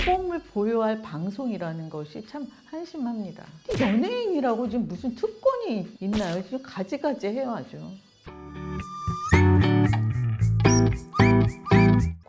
모범을 보여야 방송이라는 것이 참 한심합니다. 연예인이라고 지금 무슨 특권이 있나요? 지금 가지가지 해야죠.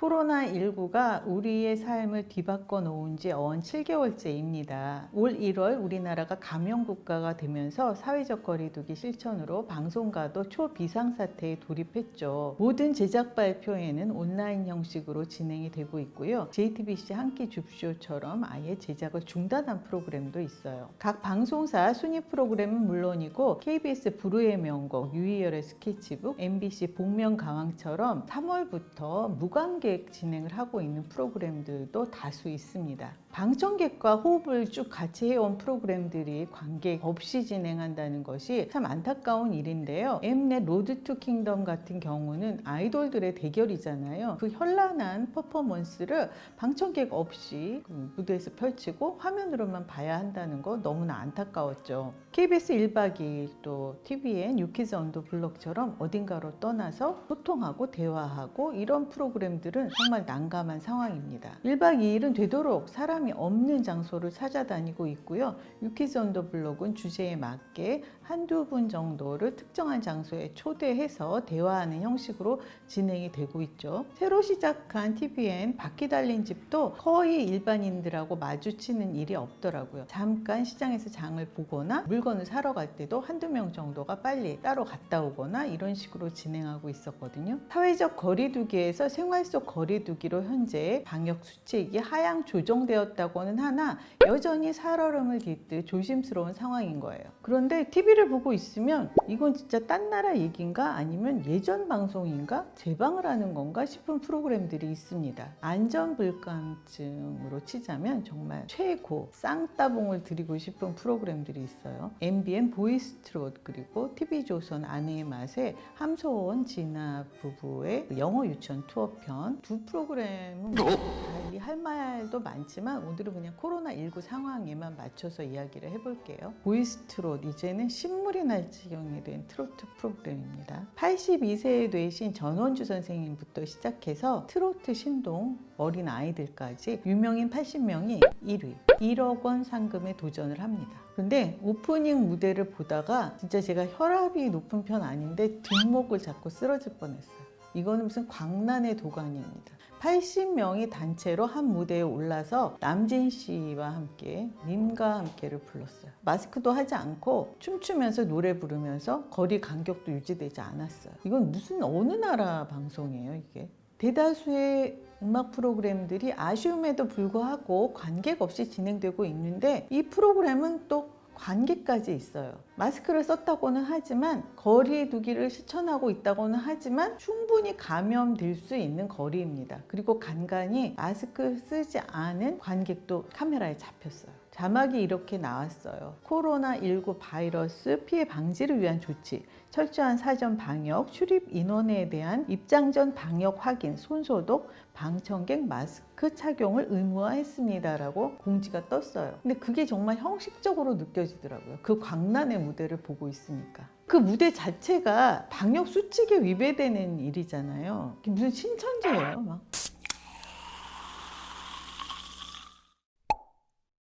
코로나19가 우리의 삶을 뒤바꿔 놓은 지 어언 7개월째입니다. 올 1월 우리나라가 감염국가가 되면서 사회적 거리두기 실천으로 방송가도 초비상사태에 돌입했죠. 모든 제작 발표회는 온라인 형식으로 진행이 되고 있고요. JTBC 한 끼 줍쇼처럼 아예 제작을 중단한 프로그램도 있어요. 각 방송사 순위 프로그램은 물론이고 KBS 불후의 명곡, 유희열의 스케치북, MBC 복면가왕처럼 3월부터 무관객 진행을 하고 있는 프로그램들도 다수 있습니다. 방청객과 호흡을 쭉 같이 해온 프로그램들이 관객 없이 진행한다는 것이 참 안타까운 일인데요. 엠넷 로드 투 킹덤 같은 경우는 아이돌들의 대결이잖아요. 그 현란한 퍼포먼스를 방청객 없이 무대에서 펼치고 화면으로만 봐야 한다는 거 너무나 안타까웠죠. KBS 1박 2일 또 TVN 유키즈 언더 블럭처럼 어딘가로 떠나서 소통하고 대화하고 이런 프로그램들은 정말 난감한 상황입니다. 1박 2일은 되도록 사람이 없는 장소를 찾아다니고 있고요. 유키즈 언더 블럭은 주제에 맞게 한두 분 정도를 특정한 장소에 초대해서 대화하는 형식으로 진행이 되고 있죠. 새로 시작한 TVN 바퀴 달린 집도 거의 일반인들하고 마주치는 일이 없더라고요. 잠깐 시장에서 장을 보거나 물건을 사러 갈 때도 한두 명 정도가 빨리 따로 갔다 오거나 이런 식으로 진행하고 있었거든요. 사회적 거리두기에서 생활 속 거리두기로 현재 방역 수칙이 하향 조정되었다고는 하나 여전히 살얼음을 깃듯 조심스러운 상황인 거예요. 그런데 TV를 보고 있으면 이건 진짜 딴 나라 얘기인가 아니면 예전 방송인가 재방을 하는 건가 싶은 프로그램들이 있습니다. 안전불감증으로 치자면 정말 최고 쌍따봉을 드리고 싶은 프로그램들이 있어요. MBN 보이스트롯 그리고 TV조선 아내의 맛에 함소원 진아 부부의 영어 유치원 투어편 두 프로그램은 달리 할 말도 많지만 오늘은 그냥 코로나19 상황에만 맞춰서 이야기를 해볼게요. 보이스트롯 이제는 신물이 날 지경이 된 트로트 프로그램입니다. 82세에 되신 전원주 선생님부터 시작해서 트로트 신동 어린 아이들까지 유명인 80명이 1위 1억 원 상금에 도전을 합니다. 근데 오프닝 무대를 보다가 진짜 제가 혈압이 높은 편 아닌데 뒷목을 잡고 쓰러질 뻔했어요. 이거는 무슨 광란의 도가니입니다. 80명이 단체로 한 무대에 올라서 남진 씨와 함께 님과 함께를 불렀어요. 마스크도 하지 않고 춤추면서 노래 부르면서 거리 간격도 유지되지 않았어요. 이건 무슨 어느 나라 방송이에요 이게? 대다수의 음악 프로그램들이 아쉬움에도 불구하고 관객 없이 진행되고 있는데 이 프로그램은 또 관객까지 있어요. 마스크를 썼다고는 하지만 거리 두기를 실천하고 있다고는 하지만 충분히 감염될 수 있는 거리입니다. 그리고 간간히 마스크 쓰지 않은 관객도 카메라에 잡혔어요. 자막이 이렇게 나왔어요. 코로나19 바이러스 피해 방지를 위한 조치, 철저한 사전 방역, 출입 인원에 대한 입장 전 방역 확인, 손소독, 방청객 마스크 착용을 의무화했습니다라고 공지가 떴어요. 근데 그게 정말 형식적으로 느껴지더라고요. 그 광란의 무대를 보고 있으니까. 그 무대 자체가 방역 수칙에 위배되는 일이잖아요. 무슨 신천지예요, 막.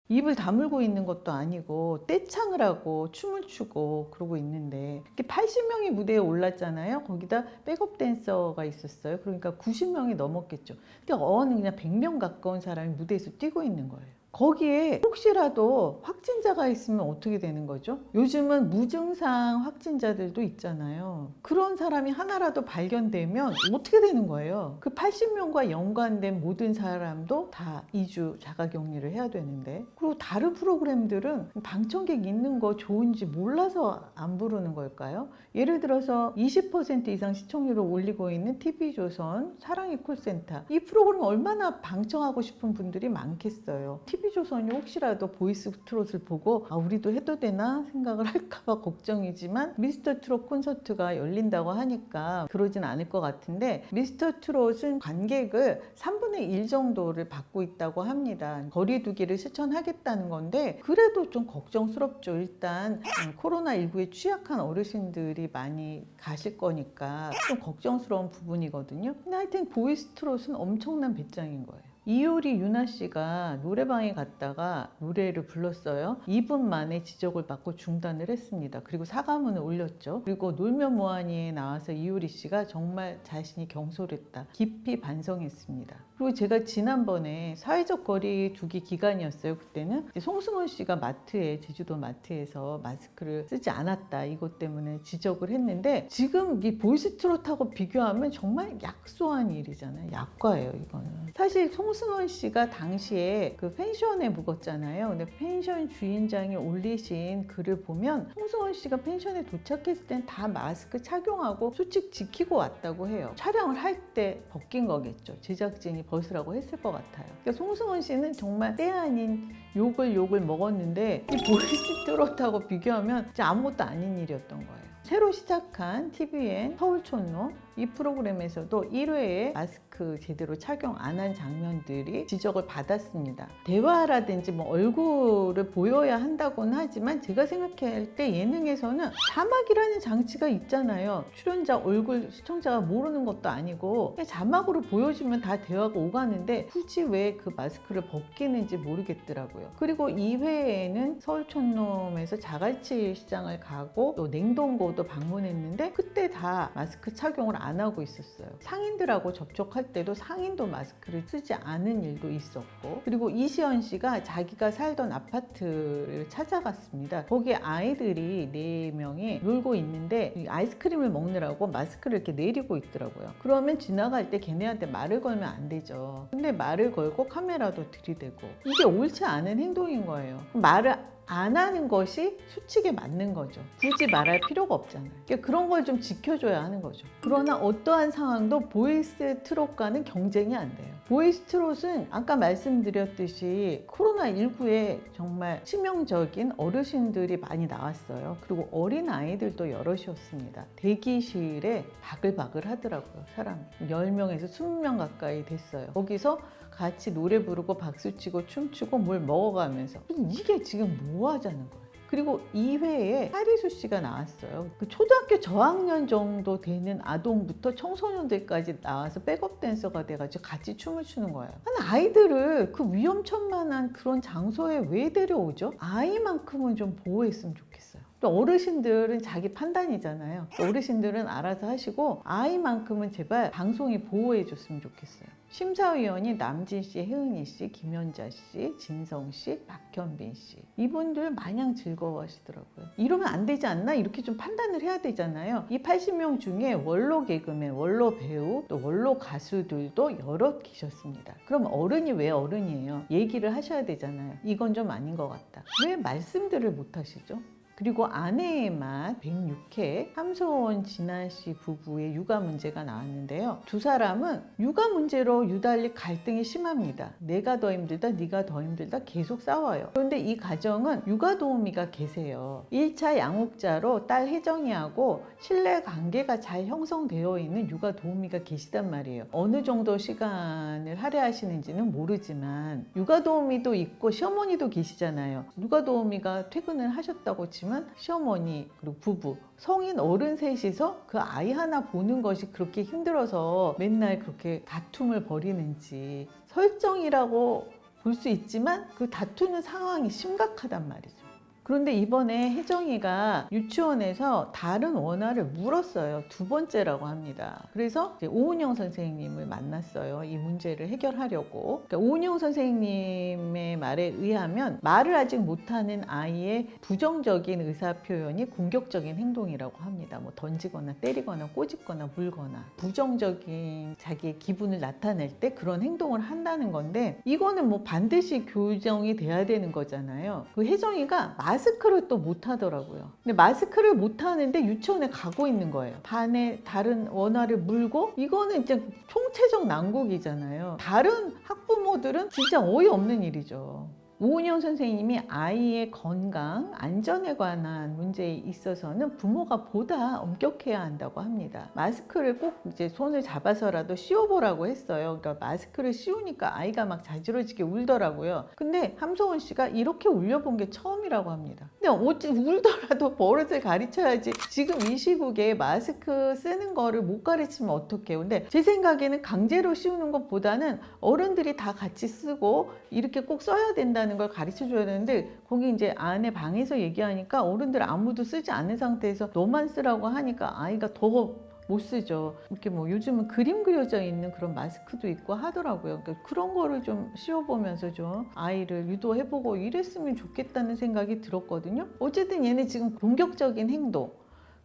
입을 다물고 있는 것도 아니고 떼창을 하고 춤을 추고 그러고 있는데 80명이 무대에 올랐잖아요. 거기다 백업 댄서가 있었어요. 그러니까 90명이 넘었겠죠. 근데 그냥 100명 가까운 사람이 무대에서 뛰고 있는 거예요. 거기에 혹시라도 확진자가 있으면 어떻게 되는 거죠? 요즘은 무증상 확진자들도 있잖아요. 그런 사람이 하나라도 발견되면 어떻게 되는 거예요? 그 80명과 연관된 모든 사람도 다 2주 자가격리를 해야 되는데, 그리고 다른 프로그램들은 방청객 있는 거 좋은지 몰라서 안 부르는 걸까요? 예를 들어서 20% 이상 시청률을 올리고 있는 TV조선 사랑의 콜센터, 이 프로그램 얼마나 방청하고 싶은 분들이 많겠어요. TV조선이 혹시라도 보이스트롯을 보고 우리도 해도 되나 생각을 할까봐 걱정이지만 미스터트롯 콘서트가 열린다고 하니까 그러진 않을 것 같은데, 미스터트롯은 관객을 3분의 1 정도를 받고 있다고 합니다. 거리두기를 실천하겠다는 건데 그래도 좀 걱정스럽죠. 일단 코로나19에 취약한 어르신들이 많이 가실 거니까 좀 걱정스러운 부분이거든요. 근데 하여튼 보이스트롯은 엄청난 배짱인 거예요. 이효리 유나 씨가 노래방에 갔다가 노래를 불렀어요. 2분 만에 지적을 받고 중단을 했습니다. 그리고 사과문을 올렸죠. 그리고 놀면 뭐하니에 나와서 이효리 씨가 정말 자신이 경솔했다, 깊이 반성했습니다. 그리고 제가 지난번에 사회적 거리 두기 기간이었어요. 그때는 송승헌 씨가 마트에, 제주도 마트에서 마스크를 쓰지 않았다, 이것 때문에 지적을 했는데, 지금 이 보이스트롯하고 비교하면 정말 약소한 일이잖아요. 약과예요, 이거는. 사실 송승헌 씨가 당시에 그 펜션에 묵었잖아요. 근데 펜션 주인장이 올리신 글을 보면 송승헌 씨가 펜션에 도착했을 땐 다 마스크 착용하고 수칙 지키고 왔다고 해요. 촬영을 할 때 벗긴 거겠죠. 제작진이 벗으라고 했을 것 같아요. 그러니까 송승헌 씨는 정말 때 아닌 욕을 먹었는데, 이 보이스트롯하고 비교하면 진짜 아무것도 아닌 일이었던 거예요. 새로 시작한 TVN 서울촌놈, 이 프로그램에서도 1회에 마스크 제대로 착용 안 한 장면들이 지적을 받았습니다. 대화라든지 뭐 얼굴을 보여야 한다고는 하지만, 제가 생각할 때 예능에서는 자막이라는 장치가 있잖아요. 출연자 얼굴 시청자가 모르는 것도 아니고 그냥 자막으로 보여주면 다 대화가 오가는데 굳이 왜 그 마스크를 벗기는지 모르겠더라고요. 그리고 2회에는 서울촌놈에서 자갈치 시장을 가고 또 냉동고도 방문했는데, 그때 다 마스크 착용을 안 하고 있었어요. 상인들하고 접촉할 때도 상인도 마스크를 쓰지 않은 일도 있었고, 그리고 이시연 씨가 자기가 살던 아파트를 찾아갔습니다. 거기에 아이들이 4명이 놀고 있는데 아이스크림을 먹느라고 마스크를 이렇게 내리고 있더라고요. 그러면 지나갈 때 걔네한테 말을 걸면 안 되죠. 근데 말을 걸고 카메라도 들이대고, 이게 옳지 않은 행동인 거예요. 말을 안 하는 것이 수칙에 맞는 거죠. 굳이 말할 필요가 없잖아요. 그러니까 그런 걸 좀 지켜줘야 하는 거죠. 그러나 어떠한 상황도 보이스 트롯과는 경쟁이 안 돼요. 보이스 트롯은 아까 말씀드렸듯이 코로나19에 정말 치명적인 어르신들이 많이 나왔어요. 그리고 어린 아이들도 여럿이었습니다. 대기실에 바글바글 하더라고요, 사람. 10명에서 20명 가까이 됐어요. 거기서 같이 노래 부르고 박수치고 춤추고 뭘 먹어가면서, 이게 지금 뭐 하자는 거예요. 그리고 2회에 하리수 씨가 나왔어요. 그 초등학교 저학년 정도 되는 아동부터 청소년들까지 나와서 백업 댄서가 돼가지고 같이 춤을 추는 거예요. 아이들을 그 위험천만한 그런 장소에 왜 데려오죠? 아이만큼은 좀 보호했으면 좋겠어요. 또 어르신들은 자기 판단이잖아요. 어르신들은 알아서 하시고 아이만큼은 제발 방송이 보호해 줬으면 좋겠어요. 심사위원이 남진 씨, 혜은이 씨, 김연자 씨, 진성 씨, 박현빈 씨, 이분들 마냥 즐거워하시더라고요. 이러면 안 되지 않나? 이렇게 좀 판단을 해야 되잖아요. 이 80명 중에 원로 개그맨, 원로 배우, 또 원로 가수들도 여럿 계셨습니다. 그럼 어른이 왜 어른이에요? 얘기를 하셔야 되잖아요. 이건 좀 아닌 것 같다. 왜 말씀들을 못 하시죠? 그리고 아내의 맛 106회 함소원 진아 씨 부부의 육아 문제가 나왔는데요. 두 사람은 육아 문제로 유달리 갈등이 심합니다. 내가 더 힘들다, 네가 더 힘들다 계속 싸워요. 그런데 이 가정은 육아 도우미가 계세요. 1차 양육자로 딸 혜정이하고 신뢰 관계가 잘 형성되어 있는 육아 도우미가 계시단 말이에요. 어느 정도 시간을 할애하시는지는 모르지만 육아 도우미도 있고 시어머니도 계시잖아요. 육아 도우미가 퇴근을 하셨다고 치면 시어머니 그리고 부부, 성인 어른 셋이서 그 아이 하나 보는 것이 그렇게 힘들어서 맨날 그렇게 다툼을 벌이는지, 설정이라고 볼 수 있지만 그 다투는 상황이 심각하단 말이죠. 그런데 이번에 혜정이가 유치원에서 다른 원화를 물었어요. 2번째라고 합니다. 그래서 이제 오은영 선생님을 만났어요. 이 문제를 해결하려고. 그러니까 오은영 선생님의 말에 의하면 말을 아직 못하는 아이의 부정적인 의사표현이 공격적인 행동이라고 합니다. 뭐 던지거나 때리거나 꼬집거나 물거나 부정적인 자기의 기분을 나타낼 때 그런 행동을 한다는 건데, 이거는 뭐 반드시 교정이 돼야 되는 거잖아요. 그 혜정이가 마스크를 또 못하더라고요. 근데 마스크를 못하는데 유치원에 가고 있는 거예요. 반에 다른 원화를 물고, 이거는 이제 총체적 난국이잖아요. 다른 학부모들은 진짜 어이없는 일이죠. 오은영 선생님이 아이의 건강, 안전에 관한 문제에 있어서는 부모가 보다 엄격해야 한다고 합니다. 마스크를 꼭 이제 손을 잡아서라도 씌워보라고 했어요. 그러니까 마스크를 씌우니까 아이가 막 자지러지게 울더라고요. 근데 함소은 씨가 이렇게 울려본 게 처음이라고 합니다. 근데 어찌 울더라도 버릇을 가르쳐야지. 지금 이 시국에 마스크 쓰는 거를 못 가르치면 어떡해요. 근데 제 생각에는 강제로 씌우는 것보다는 어른들이 다 같이 쓰고 이렇게 꼭 써야 된다는 걸 가르쳐 줘야 되는데, 거기 이제 안에 방에서 얘기하니까 어른들 아무도 쓰지 않는 상태에서 너만 쓰라고 하니까 아이가 더 못 쓰죠. 이렇게 뭐 요즘은 그림 그려져 있는 그런 마스크도 있고 하더라고요. 그러니까 그런 거를 좀 씌워보면서 좀 아이를 유도해보고 이랬으면 좋겠다는 생각이 들었거든요. 어쨌든 얘는 지금 공격적인 행동,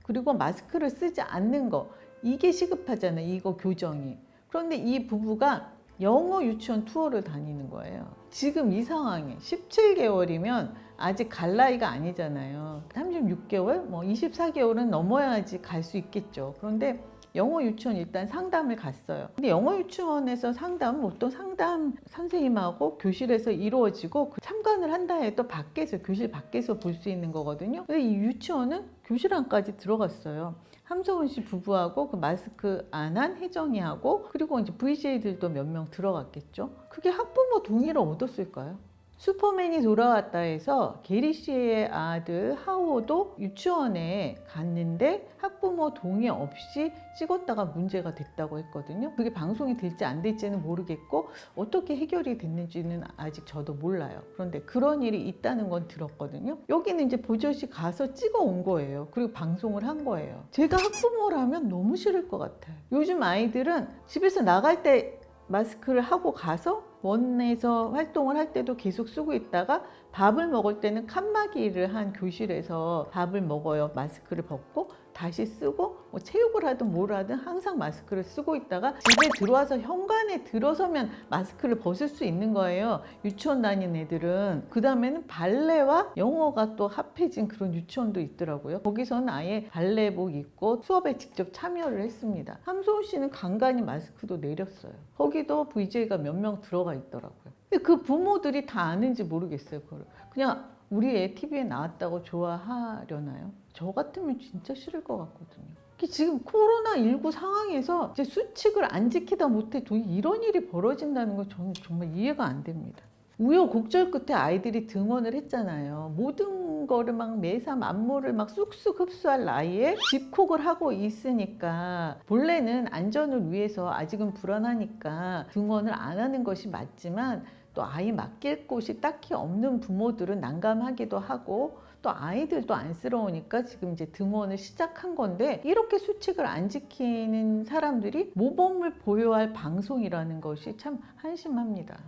그리고 마스크를 쓰지 않는 거, 이게 시급하잖아요. 이거 교정이. 그런데 이 부부가 영어 유치원 투어를 다니는 거예요. 지금 이 상황에 17개월이면 아직 갈 나이가 아니잖아요. 36개월, 뭐 24개월은 넘어야지 갈 수 있겠죠. 그런데 영어 유치원 일단 상담을 갔어요. 근데 영어 유치원에서 상담은 보통 상담 선생님하고 교실에서 이루어지고 참관을 한다 해도 밖에서, 교실 밖에서 볼 수 있는 거거든요. 근데 이 유치원은 교실 안까지 들어갔어요. 함소은 씨 부부하고 그 마스크 안 한 혜정이하고, 그리고 이제 VJ들도 몇 명 들어갔겠죠. 그게 학부모 동의를 얻었을까요? 슈퍼맨이 돌아왔다 해서 게리 씨의 아들 하워도 유치원에 갔는데 학부모 동의 없이 찍었다가 문제가 됐다고 했거든요. 그게 방송이 될지 안 될지는 모르겠고 어떻게 해결이 됐는지는 아직 저도 몰라요. 그런데 그런 일이 있다는 건 들었거든요. 여기는 이제 보조시 가서 찍어 온 거예요. 그리고 방송을 한 거예요. 제가 학부모라면 너무 싫을 것 같아요. 요즘 아이들은 집에서 나갈 때 마스크를 하고 가서 원에서 활동을 할 때도 계속 쓰고 있다가 밥을 먹을 때는 칸막이를 한 교실에서 밥을 먹어요. 마스크를 벗고 다시 쓰고, 뭐 체육을 하든 뭘 하든 항상 마스크를 쓰고 있다가 집에 들어와서 현관에 들어서면 마스크를 벗을 수 있는 거예요. 유치원 다니는 애들은. 그 다음에는 발레와 영어가 또 합해진 그런 유치원도 있더라고요. 거기서는 아예 발레복 입고 수업에 직접 참여를 했습니다. 함소은 씨는 간간히 마스크도 내렸어요. 거기도 VJ가 몇 명 들어가 있더라고요. 근데 그 부모들이 다 아는지 모르겠어요. 그걸 그냥 우리 애 TV에 나왔다고 좋아하려나요? 저 같으면 진짜 싫을 것 같거든요. 지금 코로나19 상황에서 이제 수칙을 안 지키다 못해 이런 일이 벌어진다는 건 저는 정말 이해가 안 됩니다. 우여곡절 끝에 아이들이 등원을 했잖아요. 모든 거를 막 매사 만물을 막 쑥쑥 흡수할 나이에 집콕을 하고 있으니까, 본래는 안전을 위해서 아직은 불안하니까 등원을 안 하는 것이 맞지만, 또 아이 맡길 곳이 딱히 없는 부모들은 난감하기도 하고 또 아이들도 안쓰러우니까 지금 이제 등원을 시작한 건데, 이렇게 수칙을 안 지키는 사람들이 모범을 보여야 할 방송이라는 것이 참 한심합니다.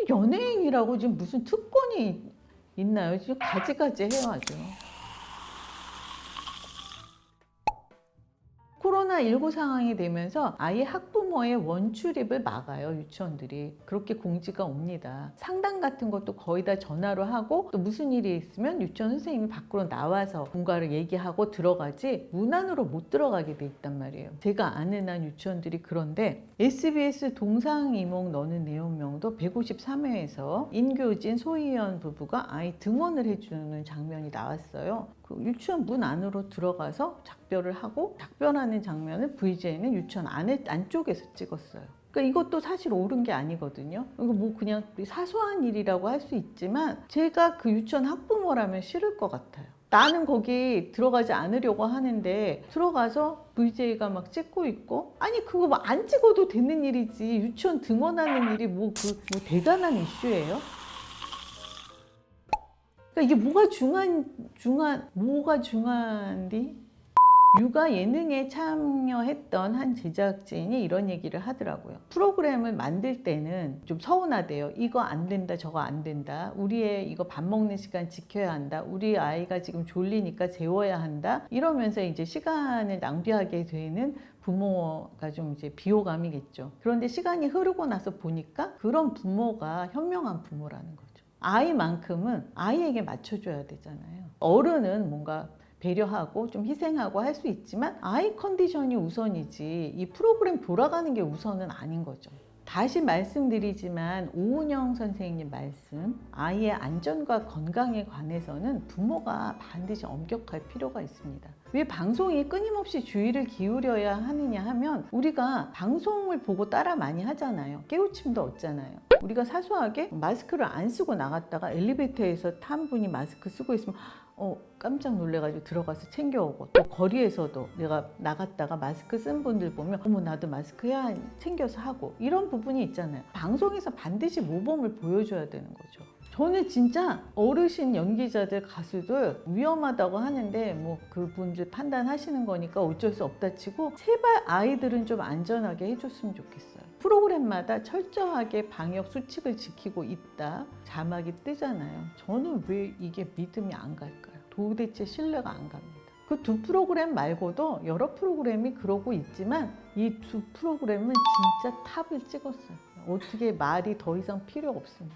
연예인이라고 지금 무슨 특권이 있나요? 지금 가지가지 해야죠. 코로나19 상황이 되면서 아예 학부모의 원출입을 막아요. 유치원들이. 그렇게 공지가 옵니다. 상담 같은 것도 거의 다 전화로 하고, 또 무슨 일이 있으면 유치원 선생님이 밖으로 나와서 뭔가를 얘기하고 들어가지 문 안으로 못 들어가게 돼 있단 말이에요. 제가 아는 한 유치원들이. 그런데 SBS 동상이몽 너는 내 운명도 153회에서 인교진 소희연 부부가 아이 등원을 해주는 장면이 나왔어요. 그 유치원 문 안으로 들어가서 작별을 하고, 작별하는 장면을 VJ는 유치원 안쪽에서 찍었어요. 그러니까 이것도 사실 옳은 게 아니거든요. 이거 뭐 그냥 사소한 일이라고 할 수 있지만 제가 그 유치원 학부모라면 싫을 것 같아요. 나는 거기 들어가지 않으려고 하는데 들어가서 VJ가 막 찍고 있고, 아니 그거 뭐 안 찍어도 되는 일이지, 유치원 등원하는 일이 뭐 대단한 이슈예요? 그러니까 이게 뭐가 중요한디? 육아 예능에 참여했던 한 제작진이 이런 얘기를 하더라고요. 프로그램을 만들 때는 좀 서운하대요. 이거 안 된다, 저거 안 된다. 우리 애 이거 밥 먹는 시간 지켜야 한다. 우리 아이가 지금 졸리니까 재워야 한다. 이러면서 이제 시간을 낭비하게 되는 부모가 좀 이제 비호감이겠죠. 그런데 시간이 흐르고 나서 보니까 그런 부모가 현명한 부모라는 거죠. 아이만큼은 아이에게 맞춰줘야 되잖아요. 어른은 뭔가 배려하고 좀 희생하고 할 수 있지만 아이 컨디션이 우선이지 이 프로그램 돌아가는 게 우선은 아닌 거죠. 다시 말씀드리지만 오은영 선생님 말씀, 아이의 안전과 건강에 관해서는 부모가 반드시 엄격할 필요가 있습니다. 왜 방송이 끊임없이 주의를 기울여야 하느냐 하면 우리가 방송을 보고 따라 많이 하잖아요. 깨우침도 얻잖아요. 우리가 사소하게 마스크를 안 쓰고 나갔다가 엘리베이터에서 탄 분이 마스크 쓰고 있으면 깜짝 놀래가지고 들어가서 챙겨오고, 또 거리에서도 내가 나갔다가 마스크 쓴 분들 보면 어머 나도 마스크 해야 챙겨서 하고, 이런 부분이 있잖아요. 방송에서 반드시 모범을 보여줘야 되는 거죠. 저는 진짜 어르신 연기자들, 가수들 위험하다고 하는데 뭐 그분들 판단하시는 거니까 어쩔 수 없다 치고, 제발 아이들은 좀 안전하게 해줬으면 좋겠어요. 프로그램마다 철저하게 방역 수칙을 지키고 있다 자막이 뜨잖아요. 저는 왜 이게 믿음이 안 갈까요? 도대체 신뢰가 안 갑니다. 그 두 프로그램 말고도 여러 프로그램이 그러고 있지만 이 두 프로그램은 진짜 탑을 찍었어요. 어떻게 말이 더 이상 필요 없습니다.